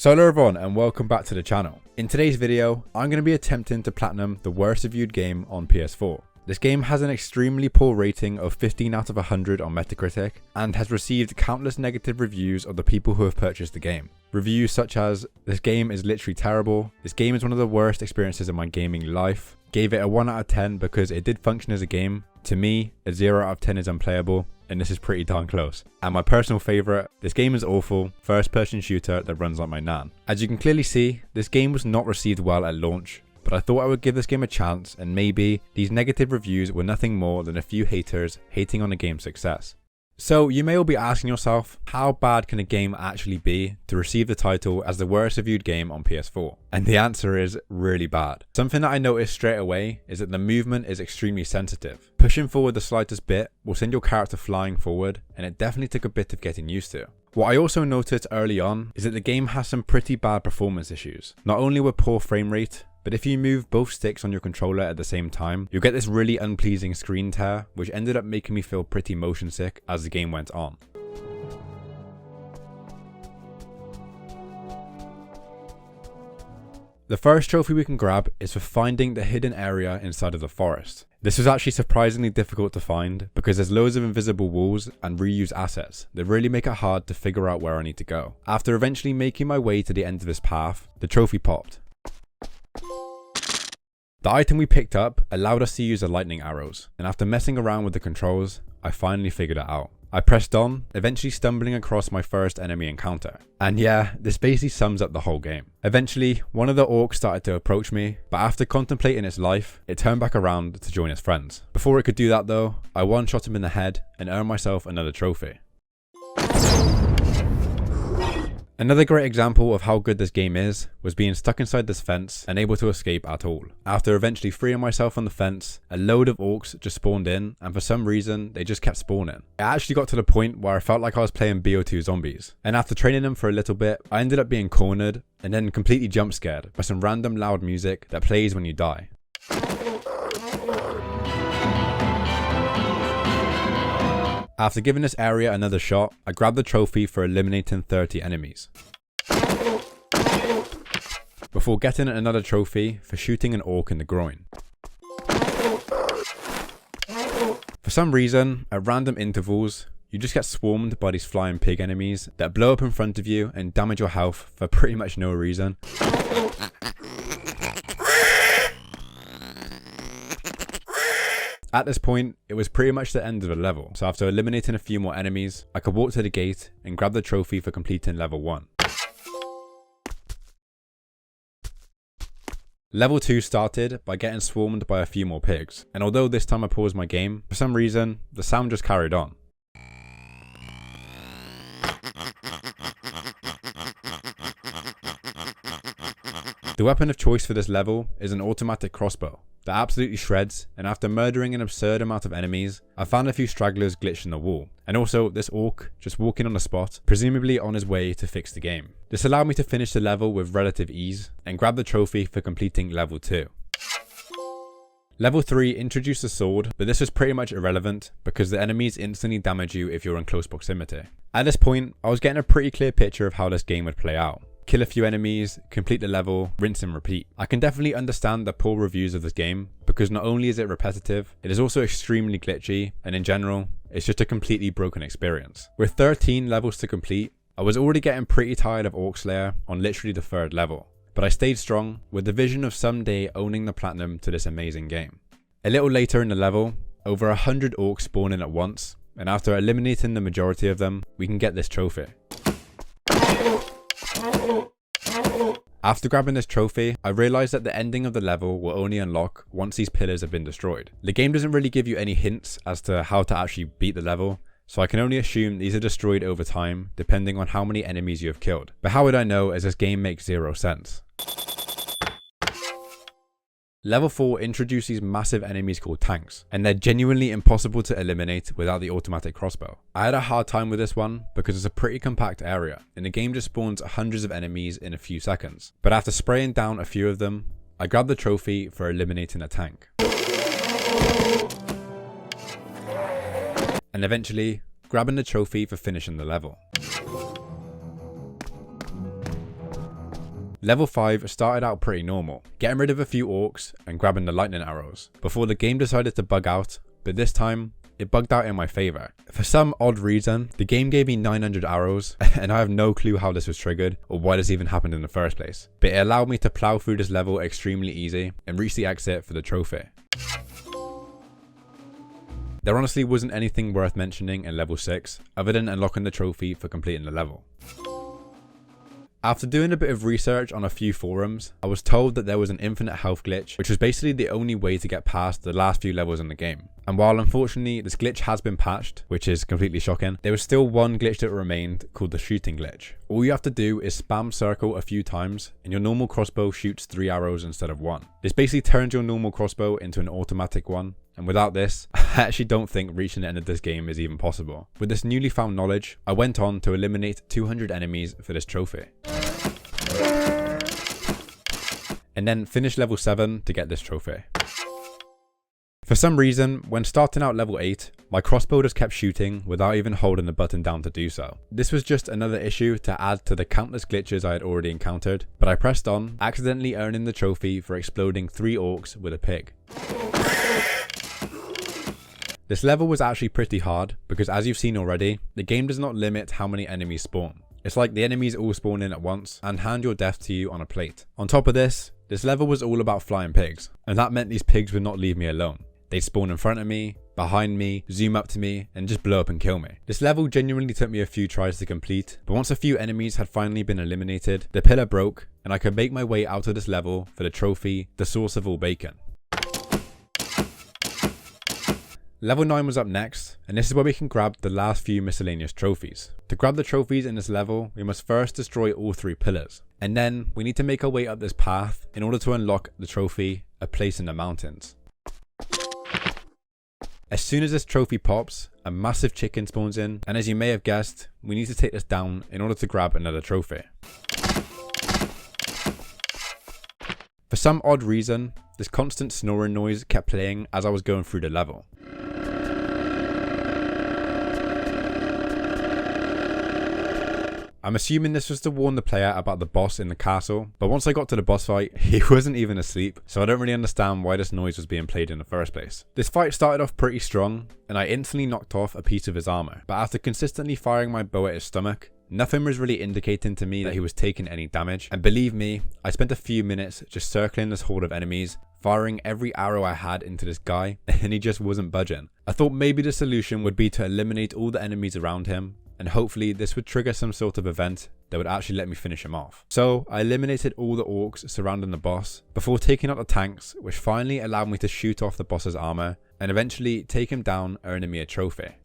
So hello everyone and welcome back to the channel. In today's video, I'm going to be attempting to platinum the worst reviewed game on PS4. This game has an extremely poor rating of 15 out of 100 on Metacritic and has received countless negative reviews of the people who have purchased the game. Reviews such as, "This game is literally terrible," "This game is one of the worst experiences of my gaming life," "Gave it a 1 out of 10 because it did function as a game," "To me, a 0 out of 10 is unplayable," and this is pretty darn close. And my personal favourite, "This game is awful, first person shooter that runs like my nan." As you can clearly see, this game was not received well at launch, but I thought I would give this game a chance, and maybe these negative reviews were nothing more than a few haters hating on the game's success. So you may all be asking yourself, how bad can a game actually be to receive the title as the worst reviewed game on PS4? And the answer is really bad. Something that I noticed straight away is that the movement is extremely sensitive. Pushing forward the slightest bit will send your character flying forward, and it definitely took a bit of getting used to. What I also noticed early on is that the game has some pretty bad performance issues. Not only with poor frame rate, but if you move both sticks on your controller at the same time, you'll get this really unpleasing screen tear, which ended up making me feel pretty motion sick as the game went on. The first trophy we can grab is for finding the hidden area inside of the forest. This was actually surprisingly difficult to find because there's loads of invisible walls and reused assets that really make it hard to figure out where I need to go. After eventually making my way to the end of this path, the trophy popped. The item we picked up allowed us to use the lightning arrows, and after messing around with the controls, I finally figured it out. I pressed on, eventually stumbling across my first enemy encounter. And yeah, this basically sums up the whole game. Eventually, one of the orcs started to approach me, but after contemplating its life, it turned back around to join its friends. Before it could do that though, I one-shot him in the head and earned myself another trophy. Another great example of how good this game is was being stuck inside this fence, unable to escape at all. After eventually freeing myself on the fence, a load of orcs just spawned in, and for some reason, they just kept spawning. It actually got to the point where I felt like I was playing BO2 zombies. And after training them for a little bit, I ended up being cornered and then completely jump scared by some random loud music that plays when you die. After giving this area another shot, I grabbed the trophy for eliminating 30 enemies, before getting another trophy for shooting an orc in the groin. For some reason, at random intervals, you just get swarmed by these flying pig enemies that blow up in front of you and damage your health for pretty much no reason. At this point, it was pretty much the end of the level, so after eliminating a few more enemies, I could walk to the gate and grab the trophy for completing level 1. Level 2 started by getting swarmed by a few more pigs, and although this time I paused my game, for some reason, the sound just carried on. The weapon of choice for this level is an automatic crossbow that absolutely shreds, and after murdering an absurd amount of enemies, I found a few stragglers glitched in the wall, and also this orc just walking on the spot, presumably on his way to fix the game. This allowed me to finish the level with relative ease and grab the trophy for completing level 2. Level 3 introduced a sword, but this was pretty much irrelevant because the enemies instantly damage you if you're in close proximity. At this point, I was getting a pretty clear picture of how this game would play out. Kill a few enemies, complete the level, rinse and repeat. I can definitely understand the poor reviews of this game because not only is it repetitive, it is also extremely glitchy, and in general, it's just a completely broken experience. With 13 levels to complete, I was already getting pretty tired of Orc Slayer on literally the 3rd level, but I stayed strong with the vision of someday owning the platinum to this amazing game. A little later in the level, over 100 orcs spawn in at once, and after eliminating the majority of them, we can get this trophy. After grabbing this trophy, I realised that the ending of the level will only unlock once these pillars have been destroyed. The game doesn't really give you any hints as to how to actually beat the level, so I can only assume these are destroyed over time depending on how many enemies you have killed. But how would I know, as this game makes 0 sense? Level 4 introduces these massive enemies called tanks, and they're genuinely impossible to eliminate without the automatic crossbow. I had a hard time with this one because it's a pretty compact area, and the game just spawns hundreds of enemies in a few seconds. But after spraying down a few of them, I grabbed the trophy for eliminating a tank. And eventually, grabbing the trophy for finishing the level. Level 5 started out pretty normal, getting rid of a few orcs and grabbing the lightning arrows, before the game decided to bug out, but this time, it bugged out in my favor. For some odd reason, the game gave me 900 arrows, and I have no clue how this was triggered or why this even happened in the first place. But it allowed me to plow through this level extremely easy and reach the exit for the trophy. There honestly wasn't anything worth mentioning in level 6, other than unlocking the trophy for completing the level. After doing a bit of research on a few forums, I was told that there was an infinite health glitch, which was basically the only way to get past the last few levels in the game. And while unfortunately this glitch has been patched, which is completely shocking, there was still one glitch that remained called the shooting glitch. All you have to do is spam circle a few times and your normal crossbow shoots 3 arrows instead of 1. This basically turns your normal crossbow into an automatic one. And without this, I actually don't think reaching the end of this game is even possible. With this newly found knowledge, I went on to eliminate 200 enemies for this trophy. And then finish level 7 to get this trophy. For some reason, when starting out level 8, my crossbow just kept shooting without even holding the button down to do so. This was just another issue to add to the countless glitches I had already encountered, but I pressed on, accidentally earning the trophy for exploding 3 orcs with a pig. This level was actually pretty hard because, as you've seen already, the game does not limit how many enemies spawn. It's like the enemies all spawn in at once and hand your death to you on a plate. On top of this level was all about flying pigs, and that meant these pigs would not leave me alone. They'd spawn in front of me, behind me, zoom up to me, and just blow up and kill me. This level genuinely took me a few tries to complete, but once a few enemies had finally been eliminated, the pillar broke, and I could make my way out of this level for the trophy, the source of all bacon. Level 9 was up next, and this is where we can grab the last few miscellaneous trophies. To grab the trophies in this level, we must first destroy all 3 pillars, and then we need to make our way up this path in order to unlock the trophy, a place in the mountains. As soon as this trophy pops, a massive chicken spawns in, and as you may have guessed, we need to take this down in order to grab another trophy. For some odd reason, this constant snoring noise kept playing as I was going through the level. I'm assuming this was to warn the player about the boss in the castle, but once I got to the boss fight, he wasn't even asleep, so I don't really understand why this noise was being played in the first place. This fight started off pretty strong, and I instantly knocked off a piece of his armor, but after consistently firing my bow at his stomach, nothing was really indicating to me that he was taking any damage, and believe me, I spent a few minutes just circling this horde of enemies, firing every arrow I had into this guy, and he just wasn't budging. I thought maybe the solution would be to eliminate all the enemies around him, and hopefully this would trigger some sort of event that would actually let me finish him off. So I eliminated all the orcs surrounding the boss before taking out the tanks, which finally allowed me to shoot off the boss's armor and eventually take him down, earning me a trophy.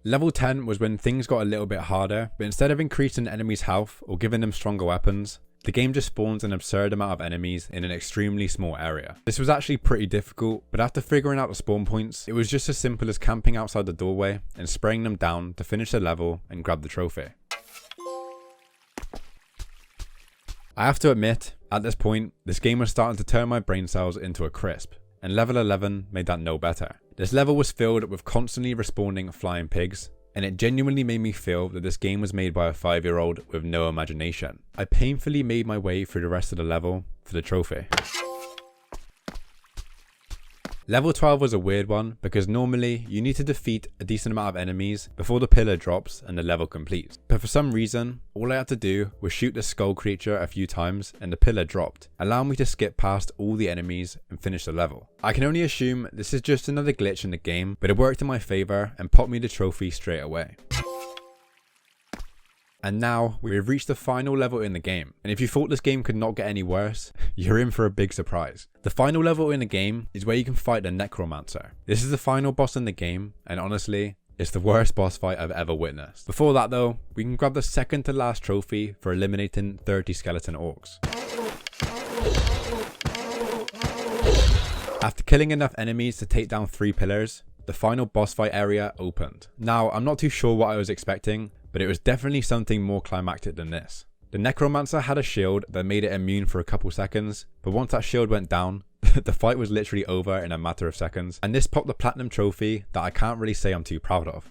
Level 10 was when things got a little bit harder, but instead of increasing enemies' health or giving them stronger weapons, the game just spawns an absurd amount of enemies in an extremely small area. This was actually pretty difficult, but after figuring out the spawn points, it was just as simple as camping outside the doorway and spraying them down to finish the level and grab the trophy. I have to admit, at this point, this game was starting to turn my brain cells into a crisp, and level 11 made that no better. This level was filled with constantly respawning flying pigs, and it genuinely made me feel that this game was made by a 5-year-old with no imagination. I painfully made my way through the rest of the level for the trophy. Level 12 was a weird one because normally you need to defeat a decent amount of enemies before the pillar drops and the level completes. But for some reason, all I had to do was shoot the skull creature a few times and the pillar dropped, allowing me to skip past all the enemies and finish the level. I can only assume this is just another glitch in the game, but it worked in my favor and popped me the trophy straight away. And now, we've reached the final level in the game, and if you thought this game could not get any worse, you're in for a big surprise. The final level in the game is where you can fight the Necromancer. This is the final boss in the game, and honestly, it's the worst boss fight I've ever witnessed. Before that though, we can grab the second to last trophy for eliminating 30 skeleton orcs. After killing enough enemies to take down 3 pillars, the final boss fight area opened. Now, I'm not too sure what I was expecting, but it was definitely something more climactic than this. The Necromancer had a shield that made it immune for a couple seconds, but once that shield went down, the fight was literally over in a matter of seconds, and this popped the platinum trophy that I can't really say I'm too proud of.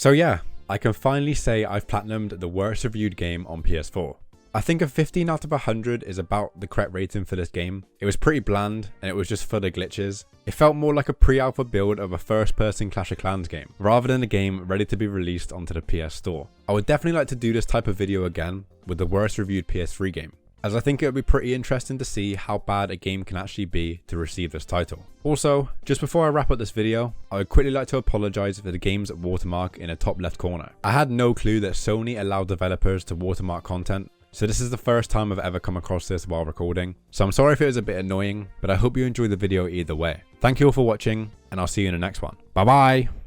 So yeah, I can finally say I've platinumed the worst reviewed game on PS4. I think a 15 out of 100 is about the correct rating for this game. It was pretty bland and it was just full of glitches. It felt more like a pre-alpha build of a first-person Clash of Clans game, rather than a game ready to be released onto the PS Store. I would definitely like to do this type of video again with the worst reviewed PS3 game, as I think it would be pretty interesting to see how bad a game can actually be to receive this title. Also, just before I wrap up this video, I would quickly like to apologise for the game's watermark in the top left corner. I had no clue that Sony allowed developers to watermark content, so this is the first time I've ever come across this while recording, so I'm sorry if it was a bit annoying, but I hope you enjoyed the video either way. Thank you all for watching, and I'll see you in the next one. Bye bye!